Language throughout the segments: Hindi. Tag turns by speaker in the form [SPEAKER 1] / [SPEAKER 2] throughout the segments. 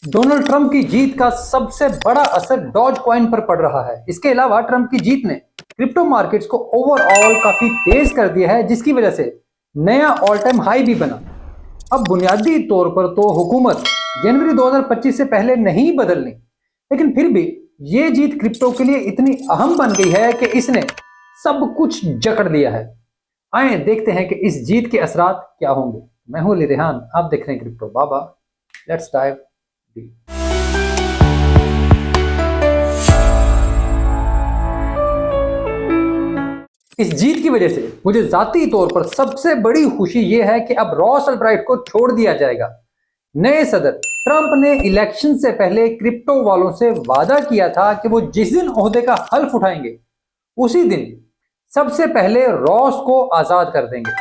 [SPEAKER 1] डोनाल्ड ट्रंप की जीत का सबसे बड़ा असर डॉज कॉइन पर पड़ रहा है। इसके अलावा ट्रंप की जीत ने क्रिप्टो मार्केट्स को ओवरऑल काफी तेज कर दिया है, जिसकी वजह से नया ऑल टाइम हाई भी बना। अब बुनियादी तौर पर तो हुकूमत जनवरी 2025 से पहले नहीं बदलनी, लेकिन फिर भी ये जीत क्रिप्टो के लिए इतनी अहम बन गई है कि इसने सब कुछ जकड़ लिया है। आए देखते हैं कि इस जीत के असरात क्या होंगे। मैं हूं अली रेहान, आप देख रहे हैं crypto Baba. Let's dive deep. इस जीत की वजह से मुझे जाती तौर पर सबसे बड़ी खुशी यह है कि अब रॉस अल्ब्राइट को छोड़ दिया जाएगा। नए सदर ट्रंप ने इलेक्शन से पहले क्रिप्टो वालों से वादा किया था कि वो जिस दिन ओहदे का हल्फ उठाएंगे उसी दिन सबसे पहले रॉस को आजाद कर देंगे।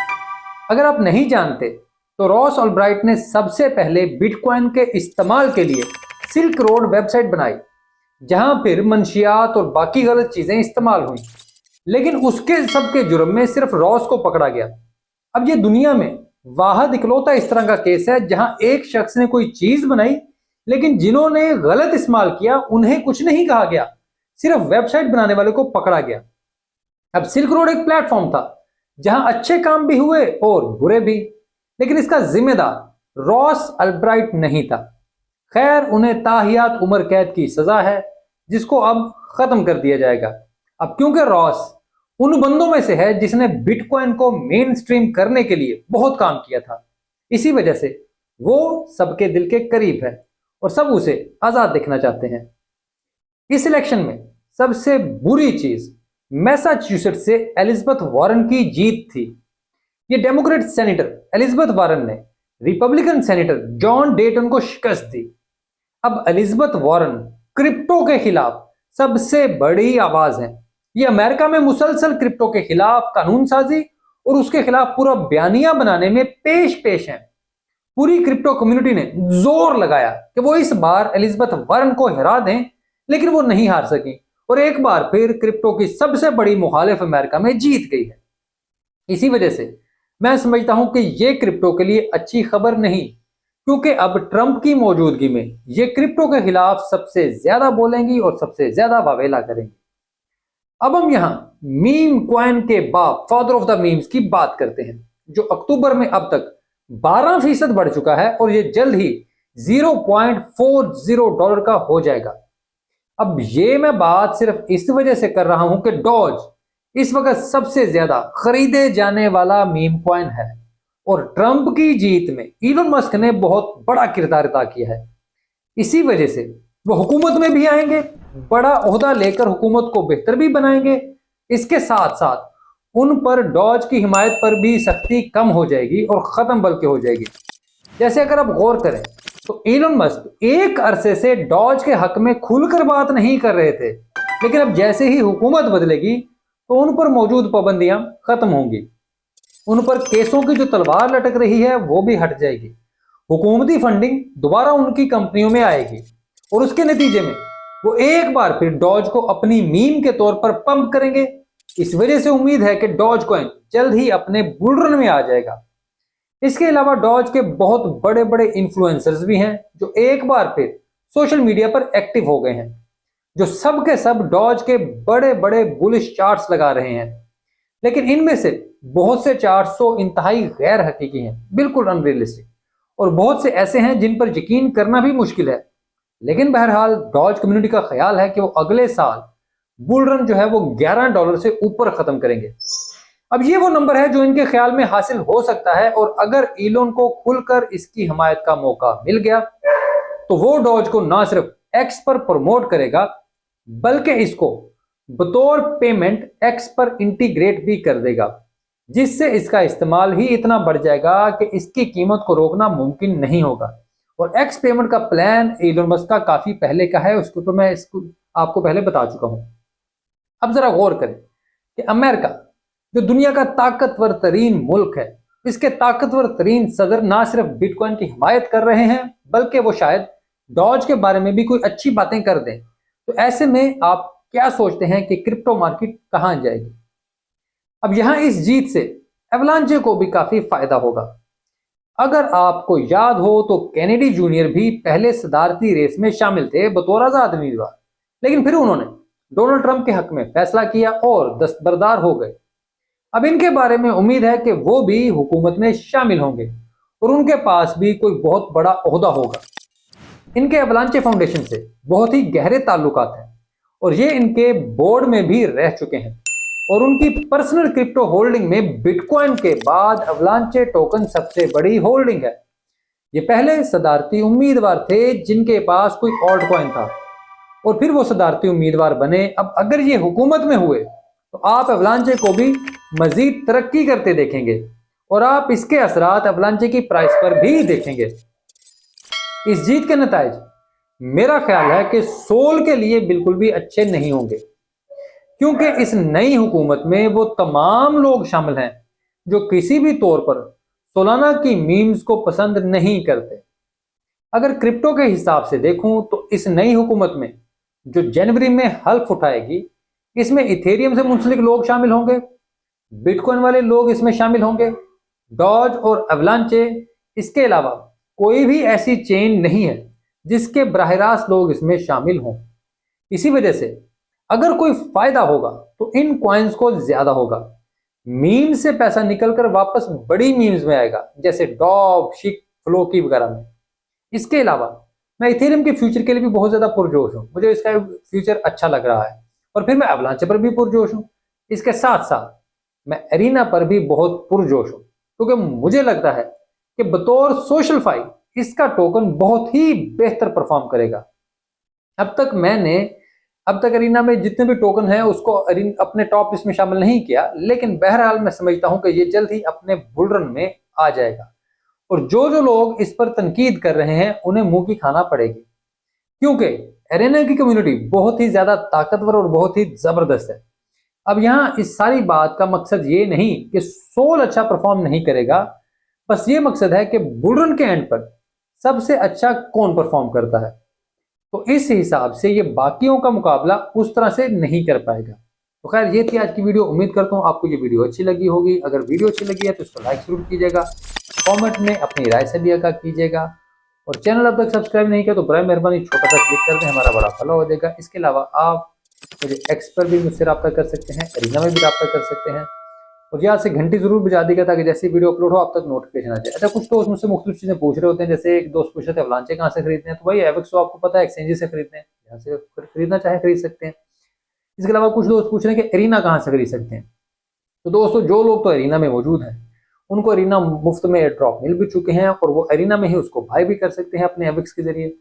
[SPEAKER 1] अगर आप नहीं जानते तो रॉस अल्ब्राइट ने सबसे पहले बिटकॉइन के इस्तेमाल के लिए सिल्क रोड वेबसाइट बनाई, जहां फिर मंशियात और बाकी गलत चीजें इस्तेमाल हुई, लेकिन उसके सबके जुर्म में सिर्फ रॉस को पकड़ा गया। अब ये दुनिया में वाहिद इकलौता इस तरह का केस है जहां एक शख्स ने कोई चीज बनाई, लेकिन जिन्होंने गलत इस्तेमाल किया उन्हें कुछ नहीं कहा गया, सिर्फ वेबसाइट बनाने वाले को पकड़ा गया। अब सिल्क रोड एक प्लेटफॉर्म था जहां अच्छे काम भी हुए और बुरे भी, लेकिन इसका जिम्मेदार रॉस अल्ब्राइट नहीं था। खैर, उन्हें ताहियात उम्र कैद की सजा है, जिसको अब खत्म कर दिया जाएगा। अब क्योंकि रॉस उन बंदों में से है जिसने बिटकॉइन को मेन स्ट्रीम करने के लिए बहुत काम किया था, इसी वजह से वो सबके दिल के करीब है और सब उसे आजाद देखना चाहते हैं। इस इलेक्शन में सबसे बुरी चीज मैसाचुसेट्स से एलिजाबेथ वारन की जीत थी। ये डेमोक्रेट सेनेटर एलिजाबेथ वारन ने रिपब्लिकन सेनेटर जॉन डेटन को शिकस्त दी। अब एलिजाबेथ वारन क्रिप्टो के खिलाफ सबसे बड़ी आवाज है। ये अमेरिका में मुसलसल क्रिप्टो के खिलाफ कानून साजी और उसके खिलाफ पूरा बयानिया बनाने में पेश है। पूरी क्रिप्टो कम्युनिटी ने जोर लगाया कि वो इस बार एलिजाबेथ वारन को हरा दें, लेकिन वो नहीं हार सकी और एक बार फिर क्रिप्टो की सबसे बड़ी मुखालिफ अमेरिका में जीत गई है। इसी वजह से मैं समझता हूं कि ये क्रिप्टो के लिए अच्छी खबर नहीं, क्योंकि अब ट्रंप की मौजूदगी में ये क्रिप्टो के खिलाफ सबसे ज्यादा बोलेंगी और सबसे ज्यादा वावेला करेंगी। अब हम यहाँ मीम कॉइन के बाप, फादर ऑफ द मीम्स की बात करते हैं, जो अक्टूबर में अब तक 12% बढ़ चुका है और ये जल्द ही $0.40 का हो जाएगा। अब ये मैं बात सिर्फ इस वजह से कर रहा हूं कि डॉज इस वक्त सबसे ज्यादा खरीदे जाने वाला मीम कॉइन है और ट्रंप की जीत में इलोन मस्क ने बहुत बड़ा किरदार अदा किया है। इसी वजह से वो हुकूमत में भी आएंगे, बड़ा ओहदा लेकर हुकूमत को बेहतर भी बनाएंगे। इसके साथ साथ उन पर डॉज की हिमायत पर भी सख्ती कम हो जाएगी और खत्म बल्कि हो जाएगी। जैसे अगर आप गौर करें तो इलोन मस्क एक अरसे से डॉज के हक में खुलकर बात नहीं कर रहे थे, लेकिन अब जैसे ही हुकूमत बदलेगी तो उन पर मौजूद पाबंदियां खत्म होंगी। उन पर केसों की जो तलवार लटक रही है वो भी हट जाएगी। हुकूमती फंडिंग दोबारा उनकी कंपनियों में आएगी और उसके नतीजे में वो एक बार फिर डॉज को अपनी मीम के तौर पर पंप करेंगे। इस वजह से उम्मीद है कि डॉज कॉइन जल्द ही अपने बुल रन में आ जाएगा। इसके अलावा डॉज के बहुत बड़े बड़े इन्फ्लुएंसर्स भी हैं जो एक बार फिर सोशल मीडिया पर एक्टिव हो गए हैं, जो सब के सब डॉज के बड़े बड़े बुलिश चार्ट्स लगा रहे हैं। लेकिन इनमें से बहुत से चार्ट्स तो इंतहाई गैर हकीकी हैं, बिल्कुल अनरियलिस्टिक, और बहुत से ऐसे हैं जिन पर यकीन करना भी मुश्किल है। लेकिन बहरहाल डॉज कम्युनिटी का ख्याल है कि वो अगले साल बुल रन जो है वो $11 से ऊपर खत्म करेंगे। अब ये वो नंबर है जो इनके ख्याल में हासिल हो सकता है, और अगर इलोन को खुलकर इसकी हिमायत का मौका मिल गया तो वो डॉज को ना सिर्फ एक्स पर प्रमोट करेगा, बल्कि इसको बतौर पेमेंट एक्स पर इंटीग्रेट भी कर देगा, जिससे इसका इस्तेमाल ही इतना बढ़ जाएगा कि इसकी कीमत को रोकना मुमकिन नहीं होगा। और एक्स पेमेंट का प्लान इलोन मस्क का काफी पहले का है, उसके ऊपर मैं इसको आपको पहले बता चुका हूं। अब जरा गौर करें कि अमेरिका जो दुनिया का ताकतवर तरीन मुल्क है, इसके ताकतवर तरीन सदर ना सिर्फ बिटकॉइन की हिमायत कर रहे हैं, बल्कि वो शायद डॉज के बारे में भी कोई अच्छी बातें कर दें। तो ऐसे में आप क्या सोचते हैं कि क्रिप्टो मार्केट कहां जाएगी? अब यहां इस जीत से एवलांचे को भी काफी फायदा होगा। अगर आपको याद हो तो कैनेडी जूनियर भी पहले सदारती रेस में शामिल थे बतौर आजाद उम्मीदवार, लेकिन फिर उन्होंने डोनाल्ड ट्रंप के हक में फैसला किया और दस्तबरदार हो गए। अब इनके बारे में उम्मीद है कि वो भी हुकूमत में शामिल होंगे और उनके पास भी कोई बहुत बड़ा ओहदा होगा। इनके अवलांचे फाउंडेशन से बहुत ही गहरे ताल्लुकात हैं और ये इनके बोर्ड में भी रह चुके हैं और उनकी पर्सनल क्रिप्टो होल्डिंग में बिटकॉइन के बाद अवलांचे टोकन सबसे बड़ी होल्डिंग है। ये पहले सदारती उम्मीदवार थे जिनके पास कोई ऑल्ट कॉइन था और फिर वो सदारती उम्मीदवार बने। अब अगर ये हुकूमत में हुए तो आप अवलांचे को भी मजीद तरक्की करते देखेंगे और आप इसके असरात अवलांचे की प्राइस पर भी देखेंगे। इस जीत के नताइज मेरा ख्याल है कि सोल के लिए बिल्कुल भी अच्छे नहीं होंगे, क्योंकि इस नई हुकूमत में वो तमाम लोग शामिल हैं जो किसी भी तौर पर सोलाना की मीम्स को पसंद नहीं करते। अगर क्रिप्टो के हिसाब से देखूं तो इस नई हुकूमत में जो जनवरी में हल्फ उठाएगी, इसमें इथेरियम से मुंसलिक लोग शामिल होंगे, बिटकॉइन वाले लोग इसमें शामिल होंगे, डॉज और अवलांचे। इसके अलावा कोई भी ऐसी चेन नहीं है जिसके बराह रास्त लोग इसमें शामिल हों। इसी वजह से अगर कोई फायदा होगा तो इन कॉइन्स को ज्यादा होगा। मीम से पैसा निकलकर वापस बड़ी मीम्स में आएगा, जैसे डॉग, शिक, फ्लोकी वगैरह में। इसके अलावा मैं इथेरियम के फ्यूचर के लिए भी बहुत ज्यादा पुरजोश हूँ, मुझे इसका फ्यूचर अच्छा लग रहा है और फिर मैं अवलांचे पर भी पुरजोश हूँ। इसके साथ साथ मैं एरिना पर भी बहुत पुरजोश हूँ, क्योंकि मुझे लगता है कि बतौर सोशल फाई इसका टोकन बहुत ही बेहतर परफॉर्म करेगा। अब तक एरिना में जितने भी टोकन हैं उसको अपने टॉप लिस्ट में शामिल नहीं किया, लेकिन बहरहाल मैं समझता हूं कि ये जल्द ही अपने बुल रन में आ जाएगा और जो जो लोग इस पर तनकीद कर रहे हैं उन्हें मुंह की खाना पड़ेगी, क्योंकि एरिना की कम्युनिटी बहुत ही ज्यादा ताकतवर और बहुत ही जबरदस्त है। अब यहाँ इस सारी बात का मकसद ये नहीं कि सोल अच्छा परफॉर्म नहीं करेगा, बस ये मकसद है कि बुल रन के एंड पर सबसे अच्छा कौन परफॉर्म करता है। तो इस हिसाब से ये बाकियों का मुकाबला उस तरह से नहीं कर पाएगा। तो खैर ये थी आज की वीडियो। उम्मीद करता हूँ आपको ये वीडियो अच्छी लगी होगी। अगर वीडियो अच्छी लगी है तो इसको लाइक जरूर कीजिएगा, कमेंट में अपनी राय से भी आगाह कीजिएगा और चैनल अब तक सब्सक्राइब नहीं किया तो बराए मेहरबानी छोटा सा क्लिक कर दें, हमारा बड़ा भला हो जाएगा। इसके अलावा आप मुझे एक्स पर भी मुझसे रब्ता कर सकते हैं, एरिना में भी रब्ता कर सकते हैं और यहाँ से घंटी जरूर बजा देगा ताकि जैसे वीडियो अपलोड हो आप तक नोटिफिकेशन आ जाए। अच्छा, कुछ दोस्त मुझसे मुख्तलिफ चीजें पूछ रहे होते हैं, जैसे एक दोस्त पूछ रहे थे अवलांचे कहाँ से खरीदते हैं, तो भाई एविक्स तो आपको पता है एक्सचेंज से खरीदते हैं, यहाँ से खरीदना चाहे खरीद सकते हैं। इसके अलावा कुछ दोस्त पूछ रहे हैं कि एरिना कहाँ से खरीद सकते हैं। तो दोस्तों जो लोग तो एरिना में मौजूद हैं उनको एरिना मुफ्त में ड्रॉप मिल भी चुके हैं और वो एरिना में ही उसको बाय भी कर सकते हैं अपने एविक्स के जरिए।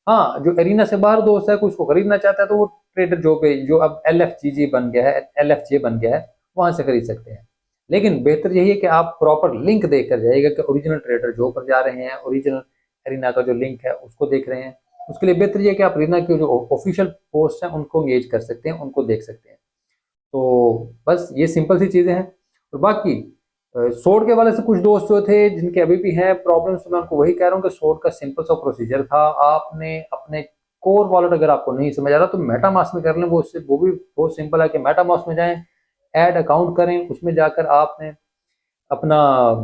[SPEAKER 1] हाँ, जो एरिना से बाहर दोस्त है, कोई उसको खरीदना चाहता है तो वो ट्रेडर जो अब LFGG बन गया है, LFJ बन गया है, वहां से खरीद सकते हैं। लेकिन बेहतर यही है कि आप प्रॉपर लिंक देकर जाइएगा कि ओरिजिनल ट्रेडर जो पर जा रहे हैं, ओरिजिनल एरिना का जो लिंक है उसको देख रहे हैं। उसके लिए बेहतर यह है कि आप एरिना के जो ऑफिशियल पोस्ट हैं उनको एंगेज कर सकते हैं, उनको देख सकते हैं। तो बस ये सिंपल सी चीज़ें हैं। और बाकी सोड के वाले से कुछ दोस्त जो थे जिनके अभी भी हैं प्रॉब्लम्स, तो मैं उनको वही कह रहा हूँ कि सोड का सिंपल सा प्रोसीजर था। आपने अपने कोर वॉलेट अगर आपको नहीं समझ आ रहा तो मेटामास्क में कर लें, वो भी बहुत सिंपल है कि मेटामास्क में जाएं, ऐड अकाउंट करें, उसमें जाकर आपने अपना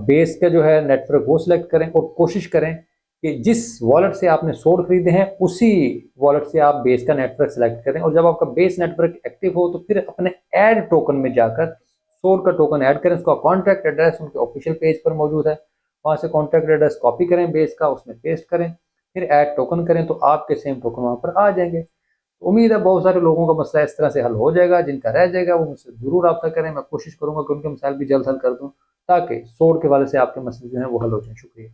[SPEAKER 1] बेस का जो है नेटवर्क वो सिलेक्ट करें और कोशिश करें कि जिस वॉलेट से आपने सोड खरीदे हैं उसी वॉलेट से आप बेस का नेटवर्क सिलेक्ट करें और जब आपका बेस नेटवर्क एक्टिव हो तो फिर अपने ऐड टोकन में जाकर सोड का टोकन ऐड करें। उसका कॉन्टैक्ट एड्रेस उनके ऑफिशियल पेज पर मौजूद है, वहां से कॉन्टैक्ट एड्रेस कॉपी करें बेस का, उसमें पेस्ट करें, फिर ऐड टोकन करें तो आपके सेम टोकन वहां पर आ जाएंगे। उम्मीद है बहुत सारे लोगों का मसला इस तरह से हल हो जाएगा। जिनका रह जाएगा वो मुझसे जरूर रब्ता करें, मैं कोशिश करूंगा कि उनके मसाइल भी जल्द हल कर दूं ताकि सोड के वाले से आपके मसले जो हैं वो हल हो जाए। शुक्रिया।